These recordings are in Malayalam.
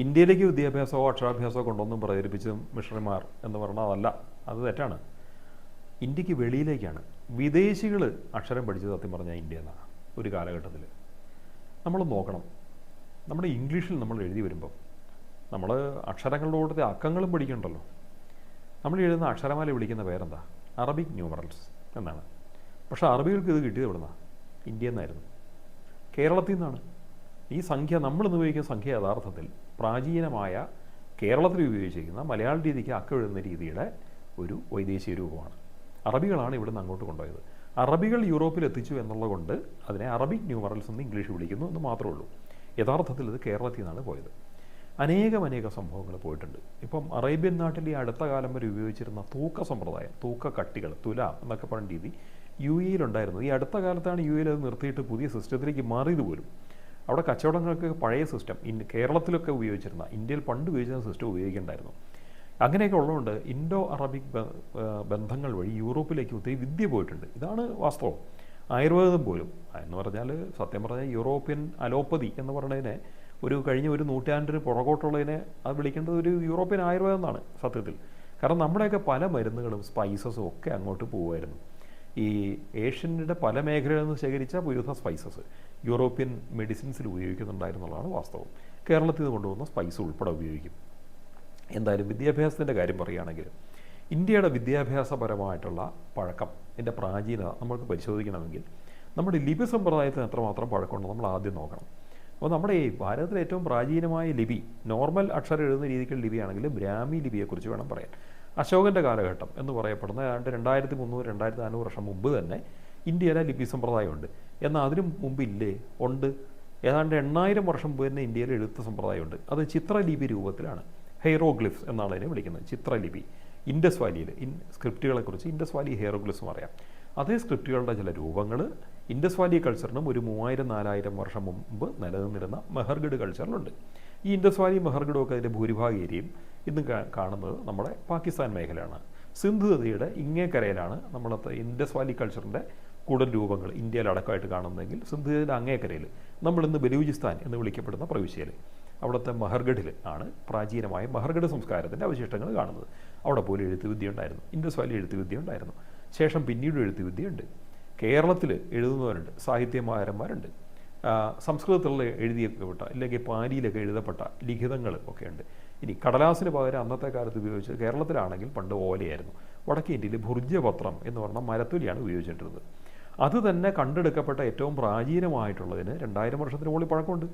ഇന്ത്യയിലേക്ക് വിദ്യാഭ്യാസമോ അക്ഷരാഭ്യാസമോ കൊണ്ടൊന്നും പ്രചരിപ്പിച്ചും മിഷണറിമാർ എന്ന് പറഞ്ഞാൽ അതല്ല, അത് തെറ്റാണ്. ഇന്ത്യക്ക് വെളിയിലേക്കാണ് വിദേശികൾ അക്ഷരം പഠിച്ചത്. സത്യം പറഞ്ഞാൽ ഇന്ത്യ എന്നാണ് ഒരു കാലഘട്ടത്തിൽ. നമ്മൾ നോക്കണം, നമ്മുടെ ഇംഗ്ലീഷിൽ നമ്മൾ എഴുതി വരുമ്പം നമ്മൾ അക്ഷരങ്ങളുടെ കൂട്ടത്തിൽ അക്കങ്ങളും പഠിക്കണ്ടല്ലോ. നമ്മൾ എഴുതുന്ന അക്ഷരമാല വിളിക്കുന്ന പേരെന്താ? അറബിക് ന്യൂമറൽസ് എന്നാണ്. പക്ഷേ അറബികൾക്ക് ഇത് കിട്ടിയത് എവിടുന്നാണ്? ഇന്ത്യയിൽ നിന്നായിരുന്നു, കേരളത്തിൽ നിന്നാണ്. ഈ സംഖ്യ നമ്മൾ ഇന്ന് ഉപയോഗിക്കുന്ന സംഖ്യ യഥാർത്ഥത്തിൽ പ്രാചീനമായ കേരളത്തിൽ ഉപയോഗിച്ചിരിക്കുന്ന മലയാള രീതിക്ക് അക്കം എഴുതുന്ന രീതിയുടെ ഒരു വൈദേശിക രൂപമാണ്. അറബികളാണ് ഇവിടുന്ന് അങ്ങോട്ട് കൊണ്ടുപോയത്. അറബികൾ യൂറോപ്പിൽ എത്തിച്ചു എന്നുള്ളത് കൊണ്ട് അതിനെ അറബിക് ന്യൂമറൽസ് എന്ന് ഇംഗ്ലീഷ് വിളിക്കുന്നു എന്ന് മാത്രമേ ഉള്ളൂ. യഥാർത്ഥത്തിൽ ഇത് കേരളത്തിൽ നിന്നാണ് പോയത്. അനേകം സംഭവങ്ങൾ പോയിട്ടുണ്ട്. ഇപ്പം അറേബ്യൻ നാട്ടിൽ ഈ അടുത്ത കാലം വരെ ഉപയോഗിച്ചിരുന്ന തൂക്ക സമ്പ്രദായം, തൂക്ക കട്ടികൾ, തുല എന്നൊക്കെ പറഞ്ഞ രീതി യു എയിലുണ്ടായിരുന്നു. ഈ അടുത്ത കാലത്താണ് യു എയിൽ അത് നിർത്തിയിട്ട് പുതിയ സിസ്റ്റത്തിലേക്ക് മാറിയത് പോലും. അവിടെ കച്ചവടങ്ങൾക്ക് പഴയ സിസ്റ്റം കേരളത്തിലൊക്കെ ഉപയോഗിച്ചിരുന്ന, ഇന്ത്യയിൽ പണ്ട് ഉപയോഗിച്ചിരുന്ന സിസ്റ്റം ഉപയോഗിക്കേണ്ടായിരുന്നു. അങ്ങനെയൊക്കെ ഉള്ളതുകൊണ്ട് ഇൻഡോ അറബിക് ബന്ധങ്ങൾ വഴി യൂറോപ്പിലേക്ക് ഒത്തിരി വിദ്യ പോയിട്ടുണ്ട്. ഇതാണ് വാസ്തവം. ആയുർവേദം പോലും എന്ന് പറഞ്ഞാൽ, സത്യം പറഞ്ഞാൽ യൂറോപ്യൻ അലോപ്പതി എന്ന് പറയുന്നതിനെ കഴിഞ്ഞ ഒരു നൂറ്റാണ്ടിന് പുറകോട്ടുള്ളതിനെ അത് വിളിക്കേണ്ടത് ഒരു യൂറോപ്യൻ ആയുർവേദം എന്നാണ് സത്യത്തിൽ. കാരണം നമ്മുടെയൊക്കെ പല മരുന്നുകളും സ്പൈസസും ഒക്കെ അങ്ങോട്ട് പോകുമായിരുന്നു. ഈ ഏഷ്യൻ്റെ പല മേഖലകളിൽ നിന്ന് ശേഖരിച്ച വിവിധ സ്പൈസസ് യൂറോപ്യൻ മെഡിസിൻസിൽ ഉപയോഗിക്കുന്നുണ്ടായിരുന്നുള്ളതാണ് വാസ്തവം. കേരളത്തിൽ നിന്ന് കൊണ്ടുവന്ന സ്പൈസ് ഉൾപ്പെടെ ഉപയോഗിക്കും. എന്തായാലും വിദ്യാഭ്യാസത്തിൻ്റെ കാര്യം പറയുകയാണെങ്കിൽ, ഇന്ത്യയുടെ വിദ്യാഭ്യാസപരമായിട്ടുള്ള പഴക്കം, ഇതിൻ്റെ പ്രാചീനത നമ്മൾക്ക് പരിശോധിക്കണമെങ്കിൽ നമ്മുടെ ലിപി സമ്പ്രദായത്തിന് എത്രമാത്രം പഴക്കമുണ്ടോ നമ്മൾ ആദ്യം നോക്കണം. അപ്പോൾ നമ്മുടെ ഈ ഭാരതത്തിലെ ഏറ്റവും പ്രാചീനമായ ലിപി, നോർമൽ അക്ഷരം എഴുതുന്ന രീതിക്കുള്ള ലിപിയാണെങ്കിൽ ബ്രാഹ്മി ലിപിയെക്കുറിച്ച് വേണം പറയാൻ. അശോകൻ്റെ കാലഘട്ടം എന്ന് പറയപ്പെടുന്ന ഏതാണ്ട് 2300-2400 വർഷം മുമ്പ് തന്നെ ഇന്ത്യയിലെ ലിപി സമ്പ്രദായമുണ്ട്. എന്നാൽ അതിനു മുമ്പില്ലേ? ഉണ്ട്. ഏതാണ്ട് 8000 വർഷം മുമ്പ് തന്നെ ഇന്ത്യയിൽ എഴുത്ത് സമ്പ്രദായമുണ്ട്. അത് ചിത്രലിപി രൂപത്തിലാണ്. ഹെയറോഗ്ലിഫ്സ് എന്നാണ് അതിനെ വിളിക്കുന്നത്, ചിത്രലിപി. ഇൻഡസ് വാലിയിൽ സ്ക്രിപ്റ്റുകളെക്കുറിച്ച് ഇൻഡസ് വാലി ഹെയറോഗ്ലിഫ്സും അറിയാം. അതേ സ്ക്രിപ്റ്റുകളുടെ ചില രൂപങ്ങൾ ഇൻഡസ് വാലി കൾച്ചറിനും ഒരു 3000-4000 വർഷം മുമ്പ് നിലനിന്നിരുന്ന മെഹർഗഡ് കൾച്ചറിലുണ്ട്. ഈ ഇൻഡസ് വാലി മെഹർഗഡും ഒക്കെ അതിൻ്റെ ഭൂരിഭാഗ ഏരിയയും ഇന്ന് കാണുന്നത് നമ്മുടെ പാകിസ്ഥാൻ മേഖലയാണ്. സിന്ധു നദിയുടെ ഇങ്ങേക്കരയിലാണ് നമ്മളത്തെ ഇൻഡസ് വാലി കൾച്ചറിൻ്റെ കൂടുതൽ രൂപങ്ങൾ ഇന്ത്യയിൽ അടക്കമായിട്ട് കാണുന്നതെങ്കിൽ, സിന്ധു നദിയുടെ അങ്ങേക്കരയിൽ നമ്മളിന്ന് ബലൂചിസ്ഥാൻ എന്ന് വിളിക്കപ്പെടുന്ന പ്രവിശ്യയിൽ അവിടുത്തെ മെഹർഗഡിൽ ആണ് പ്രാചീനമായ മെഹർഗഡ് സംസ്കാരത്തിൻ്റെ അവശിഷ്ടങ്ങൾ കാണുന്നത്. അവിടെ പോലും എഴുത്തുവിദ്യ ഉണ്ടായിരുന്നു. ഇൻഡസ് വാലി എഴുത്തുവിദ്യ ഉണ്ടായിരുന്നു. ശേഷം പിന്നീട് എഴുത്തുവിദ്യയുണ്ട്. കേരളത്തിൽ എഴുതുന്നവരുണ്ട്, സാഹിത്യകാരന്മാരുണ്ട്. സംസ്കൃതത്തിലുള്ള എഴുതിയപ്പെട്ട അല്ലെങ്കിൽ പാലിയിലൊക്കെ എഴുതപ്പെട്ട ലിഖിതങ്ങൾ ഒക്കെ ഉണ്ട്. ഇനി കടലാസിന് പകരം അന്നത്തെ കാലത്ത് ഉപയോഗിച്ചത് കേരളത്തിലാണെങ്കിൽ പണ്ട് ഓലയായിരുന്നു. വടക്കേ ഇന്ത്യയിൽ ഭുർജപത്രം എന്ന് പറഞ്ഞാൽ മരത്തൊലിയാണ് ഉപയോഗിച്ചിട്ടുള്ളത്. അത് തന്നെ കണ്ടെടുക്കപ്പെട്ട ഏറ്റവും പ്രാചീനമായിട്ടുള്ളതിന് 2000 വർഷത്തിന് മുകളിൽ പഴക്കമുണ്ട്.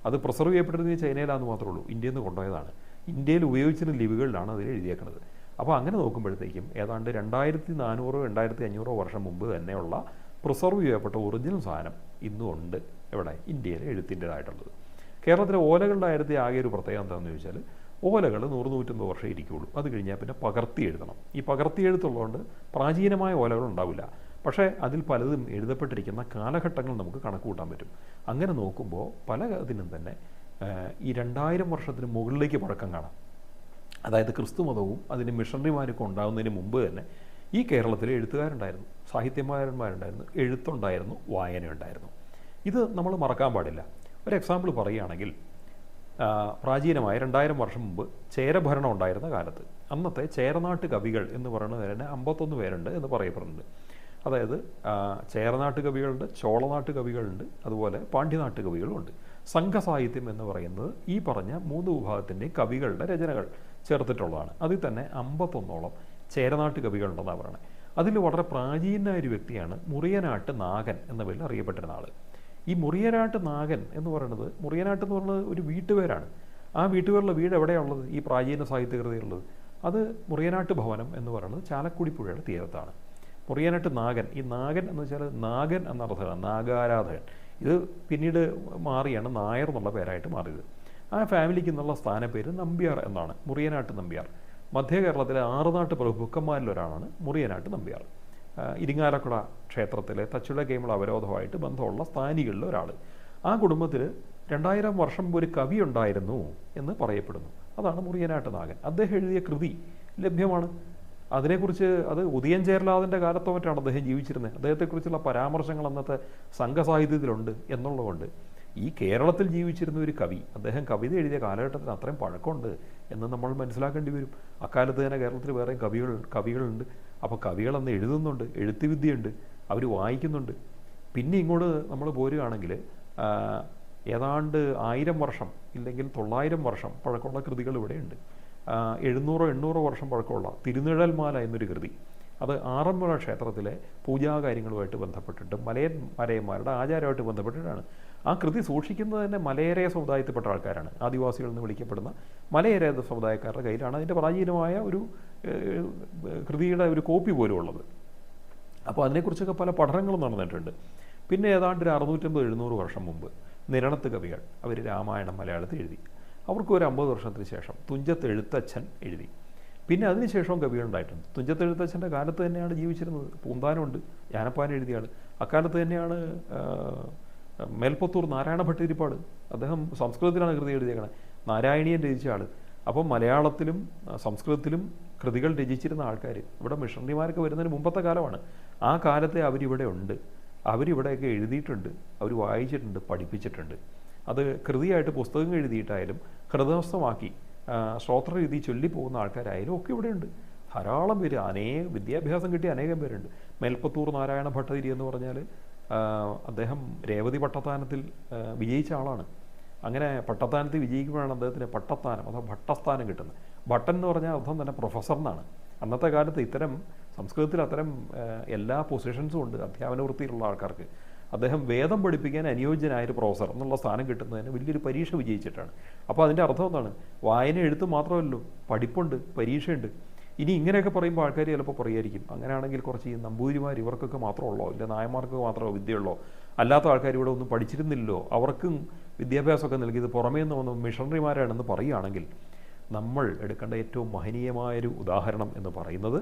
അത് പ്രിസർവ് ചെയ്യപ്പെട്ടിരുന്നത് ചൈനയിലാണെന്ന് മാത്രമേ ഉള്ളൂ. ഇന്ത്യയിൽ നിന്ന് കൊണ്ടുപോയതാണ്. ഇന്ത്യയിൽ ഉപയോഗിച്ചിരുന്ന ലിപികളിലാണ് അതിൽ എഴുതിയേക്കുന്നത്. അപ്പോൾ അങ്ങനെ നോക്കുമ്പോഴത്തേക്കും ഏതാണ്ട് 2400-2500 വർഷം മുമ്പ് തന്നെയുള്ള പ്രിസർവ് ചെയ്യപ്പെട്ട ഒറിജിനൽ സാധനം ഇന്നും ഉണ്ട്. എവിടെ? ഇന്ത്യയിലെ എഴുത്തിൻ്റെതായിട്ടുള്ളത്. കേരളത്തിലെ ഓലകളുടെ കാര്യത്തിൽ ആകെ ഒരു പ്രത്യേകത എന്താണെന്ന് ചോദിച്ചാൽ, ഓലകൾ 100-150 വർഷം ഇരിക്കുകയുള്ളൂ. അത് കഴിഞ്ഞാൽ പിന്നെ പകർത്തി എഴുതണം. ഈ പകർത്തി എഴുത്തുള്ളതുകൊണ്ട് പ്രാചീനമായ ഓലകൾ ഉണ്ടാവില്ല. പക്ഷേ അതിൽ പലതും എഴുതപ്പെട്ടിരിക്കുന്ന കാലഘട്ടങ്ങൾ നമുക്ക് കണക്ക് കൂട്ടാൻ പറ്റും. അങ്ങനെ നോക്കുമ്പോൾ പല ഇതിനും തന്നെ ഈ 2000 വർഷത്തിന് മുകളിലേക്ക് പഴക്കം കാണാം. അതായത് ക്രിസ്തു മതവും അതിന് മിഷണറിമാരൊക്കെ ഉണ്ടാകുന്നതിന് മുമ്പ് തന്നെ ഈ കേരളത്തിൽ എഴുത്തുകാരുണ്ടായിരുന്നു, സാഹിത്യകാരന്മാരുണ്ടായിരുന്നു, എഴുത്തുണ്ടായിരുന്നു, വായനയുണ്ടായിരുന്നു. ഇത് നമ്മൾ മറക്കാൻ പാടില്ല. ഒരു എക്സാമ്പിൾ പറയുകയാണെങ്കിൽ, പ്രാചീനമായ 2000 വർഷം മുമ്പ് ചേരഭരണം ഉണ്ടായിരുന്ന കാലത്ത് അന്നത്തെ ചേരനാട്ട് കവികൾ എന്ന് പറയുന്നത് തന്നെ 51 പേരുണ്ട് എന്ന് പറയപ്പെടുന്നുണ്ട്. അതായത് ചേരനാട്ട് കവികളുണ്ട്, ചോളനാട്ട് കവികളുണ്ട്, അതുപോലെ പാണ്ഡ്യനാട്ട് കവികളുമുണ്ട്. സംഘസാഹിത്യം എന്ന് പറയുന്നത് ഈ പറഞ്ഞ 3 വിഭാഗത്തിൻ്റെയും കവികളുടെ രചനകൾ ചേർത്തിട്ടുള്ളതാണ്. അതിൽ തന്നെ 51ഓളം ചേരനാട്ട് കവികളുണ്ടെന്നാണ് പറയുന്നത്. അതിൽ വളരെ പ്രാചീനമായ ഒരു വ്യക്തിയാണ് മുറിയനാട്ട് നാഗൻ എന്ന പേരിൽ അറിയപ്പെട്ടിരുന്ന ആൾ. ഈ മുറിയനാട്ട് നാഗൻ എന്ന് പറയുന്നത്, മുറിയനാട്ട് എന്ന് പറയുന്നത് ഒരു വീട്ടുപേരാണ്. ആ വീട്ടുപേരുള്ള വീട് എവിടെയുള്ളത്? ഈ പ്രാചീന സാഹിത്യകൃതിയുള്ളത് അത് മുറിയനാട്ട് ഭവനം എന്ന് പറയുന്നത് ചാലക്കുടി പുഴയുടെ തീരത്താണ്. മുറിയനാട്ട് നാഗൻ, ഈ നാഗൻ എന്ന് വെച്ചാൽ നാഗൻ എന്നർത്ഥമാണ്, നാഗാരാധകൻ. ഇത് പിന്നീട് മാറിയാണ് നായർ എന്നുള്ള പേരായിട്ട് മാറിയത്. ആ ഫാമിലിക്ക് എന്നുള്ള സ്ഥാനപ്പേര് നമ്പ്യാർ എന്നാണ്, മുറിയനാട്ട് നമ്പ്യാർ. മധ്യ കേരളത്തിലെ 6 നാട്ട് പ്രഭുക്കന്മാരിലൊരാളാണ് മുറിയനാട്ട് നമ്പ്യാർ. ഇരിങ്ങാലക്കുട ക്ഷേത്രത്തിലെ തച്ചുട കേമൾ അവരോധമായിട്ട് ബന്ധമുള്ള സ്ഥാനികളിൽ ഒരാൾ. ആ കുടുംബത്തിൽ 2000 വർഷം മുമ്പ് ഒരു കവി ഉണ്ടായിരുന്നു എന്ന് പറയപ്പെടുന്നു. അതാണ് മുറിയനാട്ട് നാഗൻ. അദ്ദേഹം എഴുതിയ കൃതി ലഭ്യമാണ്. അതിനെക്കുറിച്ച് അത് ഉദയൻ ചേരലാതൻ്റെ കാലത്തോ മറ്റാണ് അദ്ദേഹം ജീവിച്ചിരുന്നത്. അദ്ദേഹത്തെക്കുറിച്ചുള്ള പരാമർശങ്ങൾ അന്നത്തെ സംഘസാഹിത്യത്തിലുണ്ട് എന്നുള്ളതുകൊണ്ട് ഈ കേരളത്തിൽ ജീവിച്ചിരുന്ന ഒരു കവി, അദ്ദേഹം കവിത എഴുതിയ കാലഘട്ടത്തിന് അത്രയും പഴക്കമുണ്ട് എന്ന് നമ്മൾ മനസ്സിലാക്കേണ്ടി വരും. അക്കാലത്ത് തന്നെ കേരളത്തിൽ വേറെ കവികളുണ്ട്. അപ്പോൾ കവികളന്ന് എഴുതുന്നുണ്ട്, എഴുത്തുവിദ്യയുണ്ട്, അവർ വായിക്കുന്നുണ്ട്. പിന്നെ ഇങ്ങോട്ട് നമ്മൾ പോരുകയാണെങ്കിൽ ഏതാണ്ട് 1000 വർഷം ഇല്ലെങ്കിൽ 900 വർഷം പഴക്കമുള്ള കൃതികൾ ഇവിടെയുണ്ട്. 700-800 വർഷം പഴക്കമുള്ള തിരുനിഴൽമാല എന്നൊരു കൃതി, അത് ആറന്മുള ക്ഷേത്രത്തിലെ പൂജാകാര്യങ്ങളുമായിട്ട് ബന്ധപ്പെട്ടിട്ട് മലയന്മാരുടെ ആചാരമായിട്ട് ബന്ധപ്പെട്ടിട്ടാണ്. ആ കൃതി സൂക്ഷിക്കുന്നത് തന്നെ മലയരയ സമുദായത്തിൽപ്പെട്ട ആൾക്കാരാണ്. ആദിവാസികൾ എന്ന് വിളിക്കപ്പെടുന്ന മലയരയ സമുദായക്കാരുടെ കയ്യിലാണ് അതിൻ്റെ പ്രാചീനമായ ഒരു കൃതിയുടെ ഒരു കോപ്പി പോലും ഉള്ളത്. അപ്പോൾ അതിനെക്കുറിച്ചൊക്കെ പല പഠനങ്ങളും നടന്നിട്ടുണ്ട്. പിന്നെ ഏതാണ്ട് ഒരു 650-700 വർഷം മുമ്പ് നിരണത്ത് കവികൾ അവർ രാമായണം മലയാളത്തിൽ എഴുതി. അവർക്ക് ഒരു 50 വർഷത്തിന് ശേഷം തുഞ്ചത്ത് എഴുത്തച്ഛൻ എഴുതി. പിന്നെ അതിനുശേഷവും കവികളുണ്ടായിട്ടുണ്ട്. തുഞ്ചത്ത് എഴുത്തച്ഛൻ്റെ കാലത്ത് തന്നെയാണ് ജീവിച്ചിരുന്നത്. പൂന്താനമുണ്ട്, ജ്ഞാനപ്പാൻ എഴുതിയ ആൾ. അക്കാലത്ത് തന്നെയാണ് മേൽപ്പത്തൂർ നാരായണ ഭട്ടതിരിപ്പാട്, അദ്ദേഹം സംസ്കൃതത്തിലാണ് കൃതി എഴുതിയേക്കണത്, നാരായണീയൻ രചിച്ച ആൾ. അപ്പം മലയാളത്തിലും സംസ്കൃതത്തിലും കൃതികൾ രചിച്ചിരുന്ന ആൾക്കാർ ഇവിടെ മിഷണറിമാരൊക്കെ വരുന്നതിന് മുമ്പത്തെ കാലമാണ്. ആ കാലത്തെ അവരിവിടെ ഉണ്ട്, അവരിവിടെയൊക്കെ എഴുതിയിട്ടുണ്ട്, അവർ വായിച്ചിട്ടുണ്ട്, പഠിപ്പിച്ചിട്ടുണ്ട്. അത് കൃതിയായിട്ട് പുസ്തകം എഴുതിയിട്ടായാലും ഹൃദയസ്ഥമാക്കി ശ്രോത്ര രീതി ചൊല്ലിപ്പോകുന്ന ആൾക്കാരായാലും ഒക്കെ ഇവിടെയുണ്ട്. ധാരാളം പേര്, വിദ്യാഭ്യാസം കിട്ടിയ അനേകം പേരുണ്ട്. മേൽപ്പത്തൂർ നാരായണ ഭട്ടതിരി എന്ന് പറഞ്ഞാൽ അദ്ദേഹം രേവതി പട്ടത്താനത്തിൽ വിജയിച്ച ആളാണ്. അങ്ങനെ പട്ടത്താനത്തിൽ വിജയിക്കുമ്പോഴാണ് അദ്ദേഹത്തിന് പട്ടത്താനം അഥവാ ഭട്ടസ്ഥാനം കിട്ടുന്നത്. ഭട്ടൻ എന്ന് പറഞ്ഞാൽ അർത്ഥം തന്നെ പ്രൊഫസർ എന്നാണ്. അന്നത്തെ കാലത്ത് ഇത്തരം സംസ്കൃതത്തിൽ അത്തരം എല്ലാ പൊസിഷൻസും ഉണ്ട് അധ്യാപന വൃത്തിയിലുള്ള ആൾക്കാർക്ക്. അദ്ദേഹം വേദം പഠിപ്പിക്കാൻ അനുയോജ്യനായൊരു പ്രൊഫസർ എന്നുള്ള സ്ഥാനം കിട്ടുന്നതിന് വലിയൊരു പരീക്ഷ വിജയിച്ചിട്ടാണ്. അപ്പോൾ അതിൻ്റെ അർത്ഥം എന്താണ്? വായന എഴുത്ത് മാത്രമല്ലോ, പഠിപ്പുണ്ട്, പരീക്ഷയുണ്ട്. ഇനി ഇങ്ങനെയൊക്കെ പറയുമ്പോൾ ആൾക്കാർ ചിലപ്പോൾ പറയുമായിരിക്കും, അങ്ങനെയാണെങ്കിൽ കുറച്ച് ഈ നമ്പൂതിരിമാർ ഇവർക്കൊക്കെ മാത്രമുള്ളോ, ഇല്ല നായന്മാർക്ക് മാത്രമോ വിദ്യയുള്ളോ, അല്ലാത്ത ആൾക്കാർ ഇവിടെ ഒന്നും പഠിച്ചിരുന്നില്ലല്ലോ, അവർക്കും വിദ്യാഭ്യാസമൊക്കെ നൽകിയത് പുറമേ നിന്ന് വന്ന മിഷണറിമാരാണെന്ന് പറയുകയാണെങ്കിൽ നമ്മൾ എടുക്കേണ്ട ഏറ്റവും മഹനീയമായൊരു ഉദാഹരണം എന്ന് പറയുന്നത്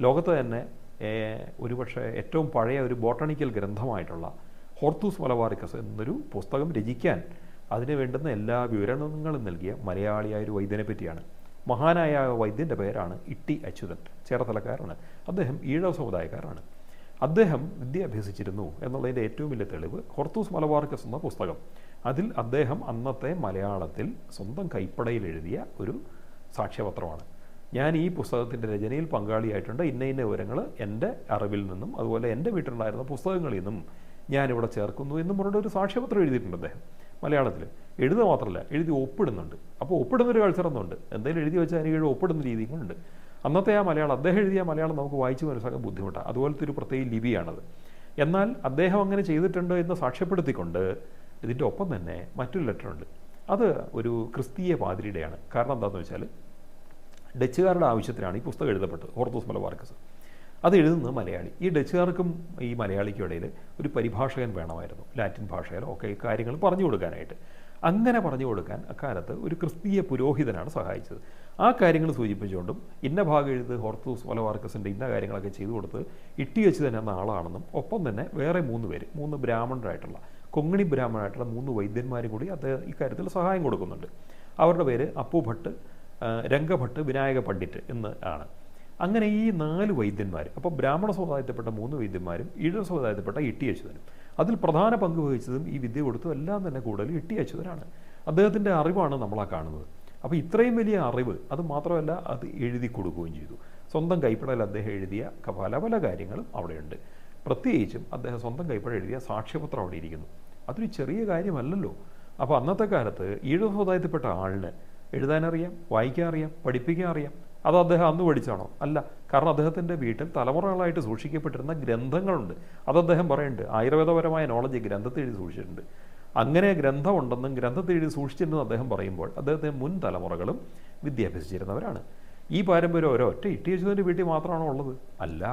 ലോകത്ത് തന്നെ ഒരുപക്ഷെ ഏറ്റവും പഴയ ഒരു ബോട്ടണിക്കൽ ഗ്രന്ഥമായിട്ടുള്ള ഹോർത്തൂസ് മലബാറിക്കസ് എന്നൊരു പുസ്തകം രചിക്കാൻ അതിന് വേണ്ടുന്ന എല്ലാ വിവരണങ്ങളും നൽകിയ മലയാളിയായൊരു വൈദ്യനെ പറ്റിയാണ്. മഹാനായ വൈദ്യൻ്റെ പേരാണ് ഇട്ടി അച്യുതൻ, ചേർത്തലക്കാരനാണ്. അദ്ദേഹം ഈഴവ സമുദായക്കാരാണ്. അദ്ദേഹം വിദ്യ അഭ്യസിച്ചിരുന്നു എന്നുള്ളതിൻ്റെ ഏറ്റവും വലിയ തെളിവ് ഹോർത്തൂസ് മലബാറിക്കസ് എന്ന പുസ്തകം. അതിൽ അദ്ദേഹം അന്നത്തെ മലയാളത്തിൽ സ്വന്തം കൈപ്പടയിൽ എഴുതിയ ഒരു സാക്ഷ്യപത്രമാണ്. ഞാൻ ഈ പുസ്തകത്തിൻ്റെ രചനയിൽ പങ്കാളിയായിട്ടുണ്ട്, ഇന്ന വിവരങ്ങൾ എൻ്റെ അറിവിൽ നിന്നും അതുപോലെ എൻ്റെ വീട്ടിലുണ്ടായിരുന്ന പുസ്തകങ്ങളിൽ നിന്നും ഞാനിവിടെ ചേർക്കുന്നു എന്നും പറഞ്ഞിട്ട് ഒരു സാക്ഷ്യപത്രം എഴുതിയിട്ടുണ്ട് അദ്ദേഹം മലയാളത്തിൽ. എഴുതുക മാത്രമല്ല, എഴുതി ഒപ്പിടുന്നുണ്ട്. അപ്പോൾ ഒപ്പിടുന്നൊരു കൾച്ചറൊന്നുണ്ട്, എന്തെങ്കിലും എഴുതി വെച്ചാൽ അതിന് ഒപ്പിടുന്ന രീതികളുണ്ട്. അന്നത്തെ ആ മലയാളം, അദ്ദേഹം എഴുതിയ മലയാളം നമുക്ക് വായിച്ച് മനസ്സിലാക്കാൻ ബുദ്ധിമുട്ടാണ്. അതുപോലത്തെ ഒരു പ്രത്യേക ലിപിയാണത്. എന്നാൽ അദ്ദേഹം അങ്ങനെ ചെയ്തിട്ടുണ്ട് എന്ന് സാക്ഷ്യപ്പെടുത്തിക്കൊണ്ട് ഇതിൻ്റെ ഒപ്പം തന്നെ മറ്റൊരു ലെറ്ററുണ്ട്. അത് ഒരു ക്രിസ്തീയ പാതിരിയുടെയാണ്. കാരണം എന്താണെന്ന് വെച്ചാൽ ഡച്ചുകാരുടെ ആവശ്യത്തിനാണ് ഈ പുസ്തകം എഴുതപ്പെട്ടത്, ഹോർത്തൂസ് മലബാറിക്കസ്. അത് എഴുതുന്നത് മലയാളി. ഈ ഡച്ചുകാർക്കും ഈ മലയാളിക്കും ഇടയിൽ ഒരു പരിഭാഷകൻ വേണമായിരുന്നു, ലാറ്റിൻ ഭാഷയിലോ ഒക്കെ ഈ കാര്യങ്ങൾ പറഞ്ഞു കൊടുക്കാനായിട്ട്. അങ്ങനെ പറഞ്ഞു കൊടുക്കാൻ അക്കാലത്ത് ഒരു ക്രിസ്തീയ പുരോഹിതനാണ് സഹായിച്ചത്. ആ കാര്യങ്ങൾ സൂചിപ്പിച്ചുകൊണ്ടും ഇന്ന ഭാഗം എഴുത് ഹോർത്തൂസ് മലബാറിക്കസിൻ്റെ ഇന്ന കാര്യങ്ങളൊക്കെ ചെയ്തു കൊടുത്ത് ഇട്ടി അച്യുതൻ എന്ന ആളാണെന്നും ഒപ്പം തന്നെ വേറെ 3 പേര്, 3 ബ്രാഹ്മണരായിട്ടുള്ള കൊങ്ങിണി ബ്രാഹ്മണരായിട്ടുള്ള 3 വൈദ്യന്മാരും കൂടി അദ്ദേഹം ഇക്കാര്യത്തിൽ സഹായം കൊടുക്കുന്നുണ്ട്. അവരുടെ പേര് അപ്പു ഭട്ട്, രംഗഭട്ട്, വിനായക പണ്ഡിറ്റ് എന്ന് ആണ്. അങ്ങനെ ഈ 4 വൈദ്യന്മാർ, അപ്പോൾ ബ്രാഹ്മണ സമുദായത്തിൽപ്പെട്ട 3 വൈദ്യന്മാരും ഈഴവ സമുദായത്തിൽപ്പെട്ട ഇട്ടി അച്യുതനും, അതിൽ പ്രധാന പങ്ക് വഹിച്ചതും ഈ വിദ്യ കൊടുത്തും എല്ലാം തന്നെ കൂടുതൽ ഇട്ടി അച്യുതനാണ്. അദ്ദേഹത്തിൻ്റെ അറിവാണ് നമ്മളാ കാണുന്നത്. അപ്പോൾ ഇത്രയും വലിയ അറിവ്, അത് മാത്രമല്ല അത് എഴുതി കൊടുക്കുകയും ചെയ്തു. സ്വന്തം കൈപ്പടയിൽ അദ്ദേഹം എഴുതിയ പല പല കാര്യങ്ങളും അവിടെയുണ്ട്. പ്രത്യേകിച്ചും അദ്ദേഹം സ്വന്തം കൈപ്പട എഴുതിയ സാക്ഷ്യപത്രം അവിടെ ഇരിക്കുന്നു. അതൊരു ചെറിയ കാര്യമല്ലല്ലോ. അപ്പോൾ അന്നത്തെ കാലത്ത് ഈഴവ സമുദായത്തിൽപ്പെട്ട ആളിന് എഴുതാനറിയാം, വായിക്കാൻ അറിയാം, പഠിപ്പിക്കാൻ അറിയാം. അത് അദ്ദേഹം അന്ന് പഠിച്ചാണോ? അല്ല. കാരണം അദ്ദേഹത്തിൻ്റെ വീട്ടിൽ തലമുറകളായിട്ട് സൂക്ഷിക്കപ്പെട്ടിരുന്ന ഗ്രന്ഥങ്ങളുണ്ട്. അത് അദ്ദേഹം പറയുന്നുണ്ട്, ആയുർവേദപരമായ നോളജ് ഗ്രന്ഥത്തിൽ എഴുതി സൂക്ഷിച്ചിട്ടുണ്ട്. അങ്ങനെ ഗ്രന്ഥമുണ്ടെന്നും ഗ്രന്ഥത്തിൽ എഴുതി സൂക്ഷിച്ചിട്ടുണ്ടെന്നും അദ്ദേഹം പറയുമ്പോൾ അദ്ദേഹത്തിന് മുൻ തലമുറകളും വിദ്യാഭ്യസിച്ചിരുന്നവരാണ്. ഈ പാരമ്പര്യം ഒരൊറ്റ ഇട്ടി അച്യുതൻ്റെ വീട്ടിൽ മാത്രമാണോ ഉള്ളത്? അല്ല.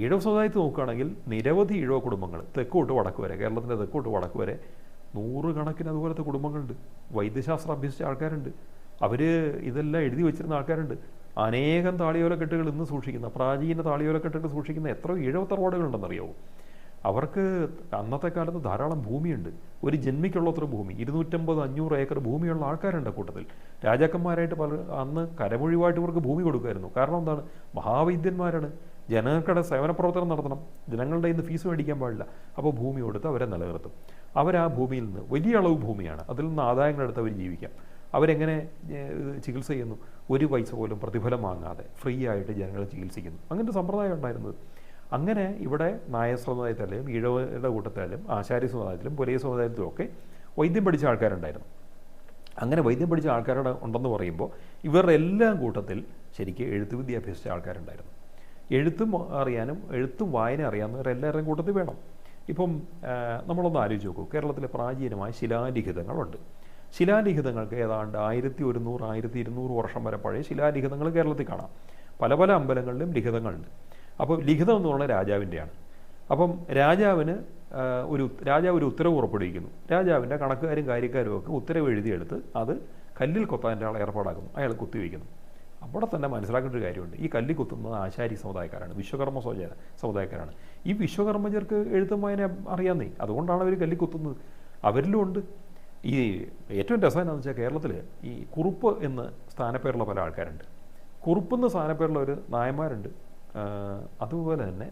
ഈഴവ സമുദായത്തിൽ നോക്കുകയാണെങ്കിൽ നിരവധി ഈഴവ കുടുംബങ്ങൾ തെക്കോട്ട് വടക്ക് വരെ, കേരളത്തിൻ്റെ തെക്കോട്ട് വടക്ക് വരെ 100 കണക്കിന് അതുപോലത്തെ കുടുംബങ്ങളുണ്ട്. വൈദ്യശാസ്ത്രം അഭ്യസിച്ച ആൾക്കാരുണ്ട്. അവർ ഇതെല്ലാം എഴുതി വെച്ചിരുന്ന ആൾക്കാരുണ്ട്. അനേകം താളിയോലക്കെട്ടുകൾ ഇന്ന് സൂക്ഷിക്കുന്ന, പ്രാചീന താളിയോലക്കെട്ടുകൾ സൂക്ഷിക്കുന്ന എത്രയോ ഈഴവ തറവാടുകളുണ്ടെന്നറിയാവോ? അവർക്ക് അന്നത്തെ കാലത്ത് ധാരാളം ഭൂമിയുണ്ട്. ഒരു ജന്മിക്കുള്ളത്ര ഭൂമി, 250-500 ഏക്കർ ഭൂമിയുള്ള ആൾക്കാരുണ്ട് കൂട്ടത്തിൽ. രാജാക്കന്മാരായിട്ട് അന്ന് കരമൊഴിവായിട്ട് ഇവർക്ക് ഭൂമി കൊടുക്കുമായിരുന്നു. കാരണം എന്താണ്? മഹാവൈദ്യന്മാരാണ്. ജനങ്ങൾക്കിടെ സേവന പ്രവർത്തനം നടത്തണം, ജനങ്ങളുടെ ഇന്ന് ഫീസ് മേടിക്കാൻ പാടില്ല. അപ്പോൾ ഭൂമി കൊടുത്ത് അവരെ നിലനിർത്തും. അവർ ആ ഭൂമിയിൽ നിന്ന് വലിയ അളവ് ഭൂമിയാണ്, അതിൽ നിന്ന് ആദായങ്ങളെടുത്ത് അവർ ജീവിക്കാം. അവരെങ്ങനെ ചികിത്സ ചെയ്യുന്നു? ഒരു പൈസ പോലും പ്രതിഫലം വാങ്ങാതെ ഫ്രീ ആയിട്ട് ജനങ്ങളെ ചികിത്സിക്കുന്നു. അങ്ങനത്തെ സമ്പ്രദായം ഉണ്ടായിരുന്നത്. അങ്ങനെ ഇവിടെ നായർ സമുദായത്തിലും ഈഴവരുടെ കൂട്ടത്തിലും ആശാരി സമുദായത്തിലും പുലയ സമുദായത്തിലും ഒക്കെ വൈദ്യം പഠിച്ച ആൾക്കാരുണ്ടായിരുന്നു. അങ്ങനെ വൈദ്യം പഠിച്ച ആൾക്കാരുടെ ഉണ്ടെന്ന് പറയുമ്പോൾ ഇവരുടെ എല്ലാം കൂട്ടത്തിൽ ശരിക്കും എഴുത്ത് വിദ്യ അഭ്യസിച്ച ആൾക്കാരുണ്ടായിരുന്നു. എഴുത്തും അറിയാനും എഴുത്തും വായന അറിയാവുന്നവരെല്ലാവരുടെയും കൂട്ടത്തിൽ വേണം. ഇപ്പം നമ്മളൊന്ന് ആലോചിച്ച് നോക്കൂ, കേരളത്തിലെ പ്രാചീനമായ ശിലാലിഖിതങ്ങളുണ്ട്. ശിലാലിഖിതങ്ങൾക്ക് ഏതാണ്ട് 1100 1200 വർഷം വരെ പഴയ ശിലാലിഖിതങ്ങൾ കേരളത്തിൽ കാണാം. പല പല അമ്പലങ്ങളിലും ലിഖിതങ്ങളുണ്ട്. അപ്പോൾ ലിഖിതം എന്ന് പറഞ്ഞാൽ രാജാവിൻ്റെയാണ്. അപ്പം രാജാവ് ഒരു ഉത്തരവ് പുറപ്പെടുവിക്കുന്നു. രാജാവിൻ്റെ കണക്കുകാരും കാര്യക്കാരും ഒക്കെ ഉത്തരവ് എഴുതിയെടുത്ത് അത് കല്ലിൽ കൊത്താൻ ഒരാൾ ഏർപ്പാടാക്കുന്നു. അയാൾ കുത്തിവയ്ക്കുന്നു. അവിടെ തന്നെ മനസ്സിലാക്കേണ്ട ഒരു കാര്യമുണ്ട്, ഈ കല്ലിൽ കുത്തുന്നത് ആശാരി സമുദായക്കാരാണ്, വിശ്വകർമ്മ സമുദായക്കാരാണ്. ഈ വിശ്വകർമ്മജർക്ക് എഴുത്തും വായന അറിയാന്നേ, അതുകൊണ്ടാണ് അവർ കല്ലിൽ കുത്തുന്നത്. അവരിലും ഉണ്ട്. ഈ ഏറ്റവും രസം എന്താണെന്ന് വെച്ചാൽ കേരളത്തിൽ ഈ കുറുപ്പ് എന്ന് സ്ഥാനപ്പേരുള്ള പല ആൾക്കാരുണ്ട്. കുറുപ്പെന്ന് സ്ഥാനപ്പേരുള്ള ഒരു നായന്മാരുണ്ട്. അതുപോലെ തന്നെ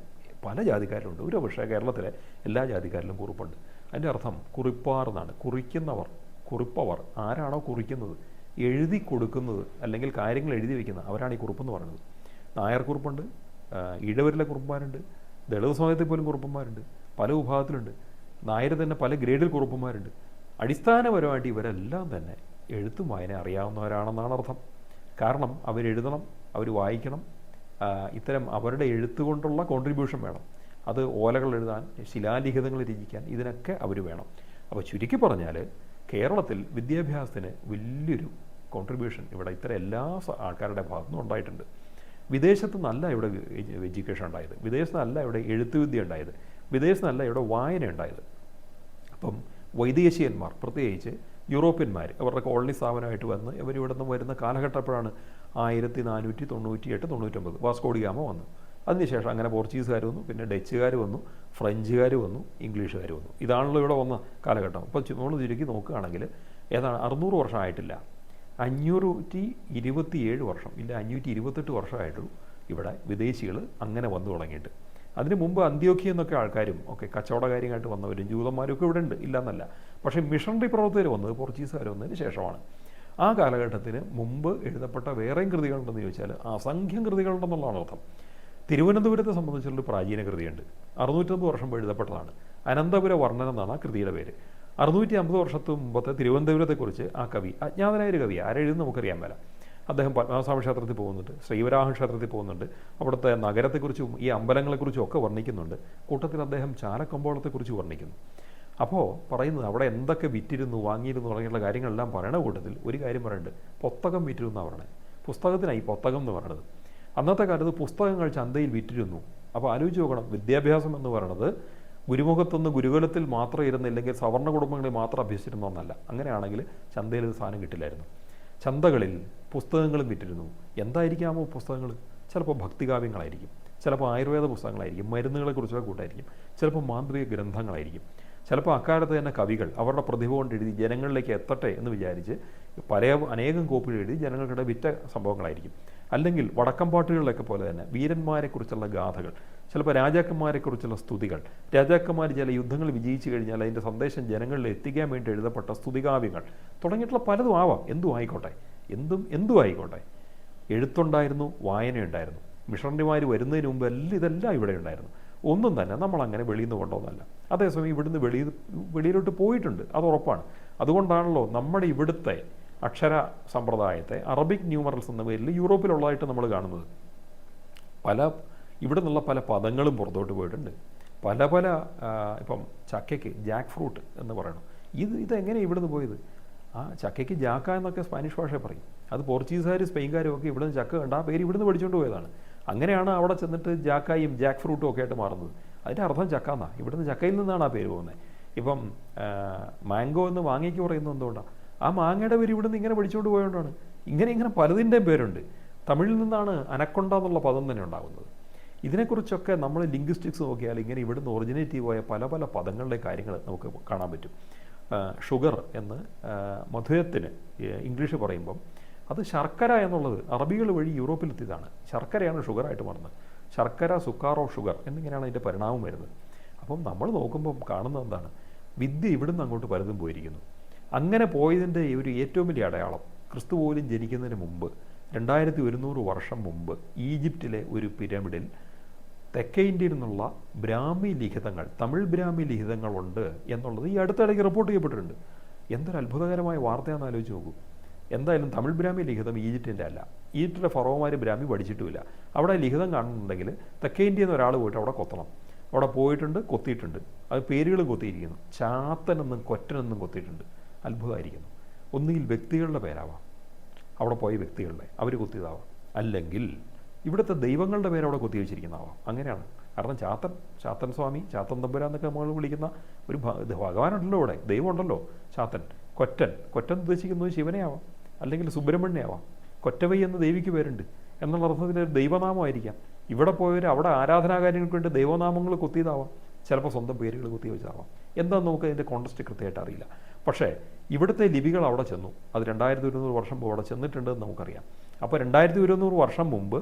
പല ജാതിക്കാരിലുണ്ട്. ഒരു പക്ഷേ കേരളത്തിലെ എല്ലാ ജാതിക്കാരിലും കുറുപ്പുണ്ട്. അതിൻ്റെ അർത്ഥം കുറിപ്പാർ എന്നാണ്. കുറിക്കുന്നവർ, കുറിപ്പവർ, ആരാണോ കുറിക്കുന്നത്, എഴുതി കൊടുക്കുന്നത്, അല്ലെങ്കിൽ കാര്യങ്ങൾ എഴുതി വയ്ക്കുന്നത്, അവരാണ് ഈ കുറുപ്പെന്ന് പറയുന്നത്. നായർ കുറുപ്പുണ്ട്, ഈഴവരിലെ കുറുപ്പന്മാരുണ്ട്, ദളിത് സമുദായത്തിൽ പോലും കുറുപ്പന്മാരുണ്ട്, പല വിഭാഗത്തിലുണ്ട്. നായർ തന്നെ പല ഗ്രേഡിൽ കുറുപ്പന്മാരുണ്ട്. അടിസ്ഥാനപരമായിട്ട് ഇവരെല്ലാം തന്നെ എഴുത്തും വായന അറിയാവുന്നവരാണെന്നാണ് അർത്ഥം. കാരണം അവരെഴുതണം, അവർ വായിക്കണം, ഇത്തരം അവരുടെ എഴുത്ത് കൊണ്ടുള്ള കോൺട്രിബ്യൂഷൻ വേണം. അത് ഓലകൾ എഴുതാൻ, ശിലാലിഖിതങ്ങൾ രചിക്കാൻ, ഇതിനൊക്കെ അവർ വേണം. അപ്പോൾ ചുരുക്കി പറഞ്ഞാൽ കേരളത്തിൽ വിദ്യാഭ്യാസത്തിന് വലിയൊരു കോൺട്രിബ്യൂഷൻ ഇവിടെ ഇത്തരം എല്ലാ ആൾക്കാരുടെ ഭാഗത്തുനിന്നും ഉണ്ടായിട്ടുണ്ട്. വിദേശത്ത് നല്ല ഇവിടെ എഡ്യൂക്കേഷൻ ഉണ്ടായത്, വിദേശത്തല്ല ഇവിടെ എഴുത്തുവിദ്യ ഉണ്ടായത്, വിദേശത്തല്ല ഇവിടെ വായന ഉണ്ടായത്. അപ്പം വൈദേശികന്മാർ, പ്രത്യേകിച്ച് യൂറോപ്യന്മാർ, അവരുടെ കോളനി സ്ഥാപനമായിട്ട് വന്ന് ഇവരിവിടെ നിന്ന് വരുന്ന കാലഘട്ടപ്പോഴാണ് 1498-99 വാസ്കോഡി ഗാമ വന്നു. അതിനുശേഷം അങ്ങനെ പോർച്ചുഗീസുകാർ വന്നു, പിന്നെ ഡച്ചുകാർ വന്നു, ഫ്രഞ്ചുകാർ വന്നു, ഇംഗ്ലീഷുകാർ വന്നു. ഇതാണല്ലോ ഇവിടെ വന്ന കാലഘട്ടം. അപ്പോൾ നമ്മൾ ചുരുക്കി നോക്കുകയാണെങ്കിൽ ഏതാണ് 600 വർഷമായിട്ടില്ല, 527 വർഷം ഇല്ല 528 വർഷമായിട്ടുള്ളൂ ഇവിടെ വിദേശികൾ അങ്ങനെ വന്നു തുടങ്ങിയിട്ട്. അതിന് മുമ്പ് അന്ത്യോഖ്യ എന്നൊക്കെ ആൾക്കാരും ഒക്കെ കച്ചവടകാര്യമായിട്ട് വന്നവരും ജൂതന്മാരും ഒക്കെ ഇവിടെ ഉണ്ട്, ഇല്ലയെന്നല്ല. പക്ഷേ മിഷണറി പ്രവർത്തകർ വന്നത് പോർച്ചുഗീസുകാർ വന്നതിന് ശേഷമാണ്. ആ കാലഘട്ടത്തിന് മുമ്പ് എഴുതപ്പെട്ട വേറെയും കൃതികളുണ്ടെന്ന് ചോദിച്ചാൽ അസംഖ്യം കൃതികളുണ്ടെന്നുള്ളതാണ് അർത്ഥം. തിരുവനന്തപുരത്തെ സംബന്ധിച്ചുള്ളൊരു പ്രാചീന കൃതിയുണ്ട്, 650 വർഷം എഴുതപ്പെട്ടതാണ്. അനന്തപുര വർണ്ണനം എന്നാണ് ആ കൃതിയുടെ പേര്. 650 വർഷത്തിന് മുമ്പത്തെ തിരുവനന്തപുരത്തെക്കുറിച്ച് ആ കവി, അജ്ഞാതനായൊരു കവി, ആരെഴുതും നമുക്കറിയാൻ മേല. അദ്ദേഹം പത്മനാഭസ്വാമി ക്ഷേത്രത്തിൽ പോകുന്നുണ്ട്, ശ്രീവരാഹ ക്ഷേത്രത്തിൽ പോകുന്നുണ്ട്, അവിടുത്തെ നഗരത്തെക്കുറിച്ചും ഈ അമ്പലങ്ങളെക്കുറിച്ചും ഒക്കെ വർണ്ണിക്കുന്നുണ്ട്. കൂട്ടത്തിൽ അദ്ദേഹം ചാലക്കമ്പോളത്തെക്കുറിച്ച് വർണ്ണിക്കുന്നു. അപ്പോൾ പറയുന്നത് അവിടെ എന്തൊക്കെ വിറ്റിരുന്നു, വാങ്ങിയിരുന്നു തുടങ്ങിയുള്ള കാര്യങ്ങളെല്ലാം പറയണ കൂട്ടത്തിൽ ഒരു കാര്യം പറയുന്നുണ്ട്, പുസ്തകം വിറ്റിരുന്നാണ് പറയണത്. പുസ്തകത്തിനായി പുസ്തകം എന്ന് പറയണത്. അന്നത്തെ കാലത്ത് പുസ്തകങ്ങൾ ചന്തയിൽ വിറ്റിരുന്നു. അപ്പോൾ ആലോചിച്ച് നോക്കണം, വിദ്യാഭ്യാസം എന്ന് പറയുന്നത് ഗുരുമുഖത്തൊന്ന് ഗുരുകുലത്തിൽ മാത്രം ഇരുന്നില്ലെങ്കിൽ സവർണ്ണ കുടുംബങ്ങളിൽ മാത്രം അഭ്യസിച്ചിരുന്ന ഒന്നല്ല. അങ്ങനെയാണെങ്കിൽ ചന്തയിൽ സാധനം കിട്ടില്ലായിരുന്നു. ചന്തകളിൽ പുസ്തകങ്ങളും വിറ്റിരുന്നു. എന്തായിരിക്കാമോ പുസ്തകങ്ങൾ? ചിലപ്പോൾ ഭക്തികാവ്യങ്ങളായിരിക്കും, ചിലപ്പോൾ ആയുർവേദ പുസ്തകങ്ങളായിരിക്കും, മരുന്നുകളെക്കുറിച്ചുള്ള കൂട്ടായിരിക്കും, ചിലപ്പോൾ മാന്ത്രിക ഗ്രന്ഥങ്ങളായിരിക്കും, ചിലപ്പോൾ അക്കാലത്ത് തന്നെ കവികൾ അവരുടെ പ്രതിഭ കൊണ്ട് എഴുതി ജനങ്ങളിലേക്ക് എത്തട്ടെ എന്ന് വിചാരിച്ച് അനേകം കോപ്പികൾ എഴുതി ജനങ്ങൾക്കിടെ വിറ്റ സംഭവങ്ങളായിരിക്കും. അല്ലെങ്കിൽ വടക്കംപാട്ടുകളിലൊക്കെ പോലെ തന്നെ വീരന്മാരെക്കുറിച്ചുള്ള ഗാഥകൾ, ചിലപ്പോൾ രാജാക്കന്മാരെക്കുറിച്ചുള്ള സ്തുതികൾ, രാജാക്കന്മാർ ചില യുദ്ധങ്ങൾ വിജയിച്ചു കഴിഞ്ഞാൽ അതിൻ്റെ സന്ദേശം ജനങ്ങളിൽ എത്തിക്കാൻ വേണ്ടി എഴുതപ്പെട്ട സ്തുതികാവ്യങ്ങൾ തുടങ്ങിയിട്ടുള്ള പലതും ആവാം. എന്തും ആയിക്കോട്ടെ. എഴുത്തുണ്ടായിരുന്നു, വായനയുണ്ടായിരുന്നു. മിഷണറിമാർ വരുന്നതിന് മുമ്പ് ഇതെല്ലാം ഇവിടെ ഉണ്ടായിരുന്നു. ഒന്നും തന്നെ നമ്മളങ്ങനെ വെളിയിൽ നിന്ന് കൊണ്ടുവന്നല്ല. അതേസമയം ഇവിടുന്ന് വെളിയിലോട്ട് പോയിട്ടുണ്ട്, അത് ഉറപ്പാണ്. അതുകൊണ്ടാണല്ലോ നമ്മുടെ ഇവിടുത്തെ അക്ഷര സമ്പ്രദായത്തെ അറബിക് ന്യൂമറൽസ് എന്ന പേരിൽ യൂറോപ്പിലുള്ളതായിട്ട് നമ്മൾ കാണുന്നത്. ഇവിടെ നിന്നുള്ള പല പദങ്ങളും പുറത്തോട്ട് പോയിട്ടുണ്ട്. പല ഇപ്പം ചക്കയ്ക്ക് ജാക്ക് ഫ്രൂട്ട് എന്ന് പറയണം. ഇതെങ്ങനെ ഇവിടുന്ന് പോയത്? ആ ചക്കയ്ക്ക് ജാക്ക എന്നൊക്കെ സ്പാനിഷ് ഭാഷ പറയും. അത് പോർച്ചുഗീസുകാരും സ്പെയിൻകാരും ഒക്കെ ഇവിടുന്ന് ചക്ക കണ്ട് ആ പേര് ഇവിടുന്ന് പഠിച്ചുകൊണ്ട് പോയതാണ്. അങ്ങനെയാണ് അവിടെ ചെന്നിട്ട് ജാക്കായും ജാക്ക് ഫ്രൂട്ടും ഒക്കെ ആയിട്ട് മാറുന്നത്. അതിൻ്റെ അർത്ഥം ചക്ക എന്നാണ്. ഇവിടുന്ന് ചക്കയിൽ നിന്നാണ് ആ പേര് പോകുന്നത്. ഇപ്പം മാംഗോ എന്ന് മാങ്ങയ്ക്ക് പറയുന്നത് എന്തുകൊണ്ടാണ്? ആ മാങ്ങയുടെ പേര് ഇവിടുന്ന് ഇങ്ങനെ പഠിച്ചുകൊണ്ട് പോയതുകൊണ്ടാണ്. ഇങ്ങനെ പലതിൻ്റെയും പേരുണ്ട്. തമിഴിൽ നിന്നാണ് അനക്കൊണ്ട എന്നുള്ള പദം തന്നെ ഉണ്ടാകുന്നത്. ഇതിനെക്കുറിച്ചൊക്കെ നമ്മൾ ലിംഗ്വിസ്റ്റിക്സ് നോക്കിയാൽ ഇങ്ങനെ ഇവിടുന്ന് ഒറിജിനേറ്റ് പോയ പല പദങ്ങളുടെ കാര്യങ്ങൾ നമുക്ക് കാണാൻ പറ്റും. ഷുഗർ എന്ന് മധുരത്തിന് ഇംഗ്ലീഷ് പറയുമ്പം അത് ശർക്കര എന്നുള്ളത് അറബികൾ വഴി യൂറോപ്പിലെത്തിയതാണ്. ശർക്കരയാണ് ഷുഗറായിട്ട് മാറുന്നത്. ശർക്കര, സുക്കാറോ, ഷുഗർ എന്നിങ്ങനെയാണ് അതിൻ്റെ പരിണാമം വരുന്നത്. അപ്പം നമ്മൾ നോക്കുമ്പം കാണുന്നത് എന്താണ്? വിദ്യ ഇവിടുന്ന് അങ്ങോട്ട് പലതും പോയിരിക്കുന്നു. അങ്ങനെ പോയതിൻ്റെ ഒരു ഏറ്റവും വലിയ അടയാളം, ക്രിസ്തു പോലും ജനിക്കുന്നതിന് മുമ്പ് 2100 വർഷം മുമ്പ് ഈജിപ്തിലെ ഒരു പിരമിഡിൽ തെക്കേ ഇന്ത്യയിൽ നിന്നുള്ള ബ്രാഹ്മി ലിഖിതങ്ങൾ, തമിഴ് ബ്രാഹ്മി ലിഖിതങ്ങളുണ്ട് എന്നുള്ളത് ഈ അടുത്തിടയ്ക്ക് റിപ്പോർട്ട് ചെയ്യപ്പെട്ടിട്ടുണ്ട്. എന്തൊരു അത്ഭുതകരമായ വാർത്തയാണെന്ന് ആലോചിച്ച് നോക്കൂ. എന്തായാലും തമിഴ് ബ്രാഹ്മി ലിഖിതം ഈജിപ്തിൻ്റെ അല്ല. ഈജിപ്തിലെ ഫറോമാർ ബ്രാഹ്മി പഠിച്ചിട്ടുമില്ല. അവിടെ ലിഖിതം കാണുന്നുണ്ടെങ്കിൽ തെക്കേ ഇന്ത്യയിൽ നിന്ന് ഒരാൾ പോയിട്ട് അവിടെ കൊത്തണം. അവിടെ പോയിട്ടുണ്ട്, കൊത്തിയിട്ടുണ്ട്. അത് പേരുകളും കൊത്തിയിരിക്കുന്നു. ചാത്തനെന്നും കൊറ്റനെന്നും കൊത്തിയിട്ടുണ്ട്. അത്ഭുതമായിരിക്കുന്നു. ഒന്നുകിൽ വ്യക്തികളുടെ പേരാവാം, അവിടെ പോയ വ്യക്തികളുടെ അവർ കൊത്തിയതാവാം, അല്ലെങ്കിൽ ഇവിടുത്തെ ദൈവങ്ങളുടെ പേര് അവിടെ കൊത്തി വെച്ചിരിക്കുന്നതാവാം. അങ്ങനെയാണ്. കാരണം ചാത്തൻ സ്വാമി, ചാത്തൻ തമ്പുരാൻ എന്നൊക്കെ നമ്മൾ വിളിക്കുന്ന ഒരു ഭഗവാനുണ്ടല്ലോ, ഇവിടെ ദൈവമുണ്ടല്ലോ. ചാത്തൻ, കൊറ്റൻ ഉദ്ദേശിക്കുന്നത് ശിവനെ ആവാം, അല്ലെങ്കിൽ സുബ്രഹ്മണ്യ ആവാം. കൊറ്റവൈ എന്ന ദേവിക്ക് പേരുണ്ട് എന്നുള്ള അർത്ഥത്തിൽ ഒരു ദൈവനാമമായിരിക്കാം. ഇവിടെ പോയവർ അവിടെ ആരാധനാകാര്യങ്ങൾക്ക് വേണ്ടി ദൈവനാമങ്ങൾ കൊത്തിയതാവാം, ചിലപ്പോൾ സ്വന്തം പേരുകൾ കുത്തി വെച്ചതാവാം. എന്താണെന്ന് നമുക്ക് അതിൻ്റെ കോണ്ടസ്റ്റ് കൃത്യമായിട്ട് അറിയില്ല. പക്ഷേ ഇവിടുത്തെ ലിപികൾ അവിടെ ചെന്നു. അത് 2100 വർഷം മുമ്പ് അവിടെ ചെന്നിട്ടുണ്ടെന്ന് നമുക്കറിയാം. അപ്പോൾ 2100 വർഷം മുമ്പ്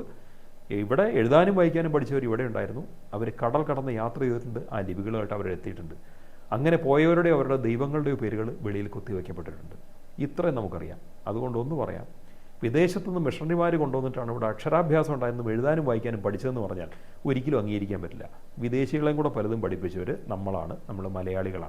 ഇവിടെ എഴുതാനും വായിക്കാനും പഠിച്ചവർ ഇവിടെ ഉണ്ടായിരുന്നു. അവർ കടൽ കടന്ന് യാത്ര ചെയ്തിട്ടുണ്ട്. ആ ലിപികളുമായിട്ട് അവരെത്തിയിട്ടുണ്ട്. അങ്ങനെ പോയവരുടെ അവരുടെ ദൈവങ്ങളുടെയോ പേരുകൾ വെളിയിൽ കുത്തിവയ്ക്കപ്പെട്ടിട്ടുണ്ട്. ഇത്രയും നമുക്കറിയാം. അതുകൊണ്ട് ഒന്ന് പറയാം, വിദേശത്തുനിന്ന് മിഷണറിമാർ കൊണ്ടുവന്നിട്ടാണ് ഇവിടെ അക്ഷരാഭ്യാസം ഉണ്ടായെന്നും എഴുതാനും വായിക്കാനും പഠിച്ചതെന്ന് പറഞ്ഞാൽ ഒരിക്കലും അംഗീകരിക്കാൻ പറ്റില്ല. വിദേശികളെയും കൂടെ പലതും പഠിപ്പിച്ചവർ നമ്മൾ മലയാളികളാണ്.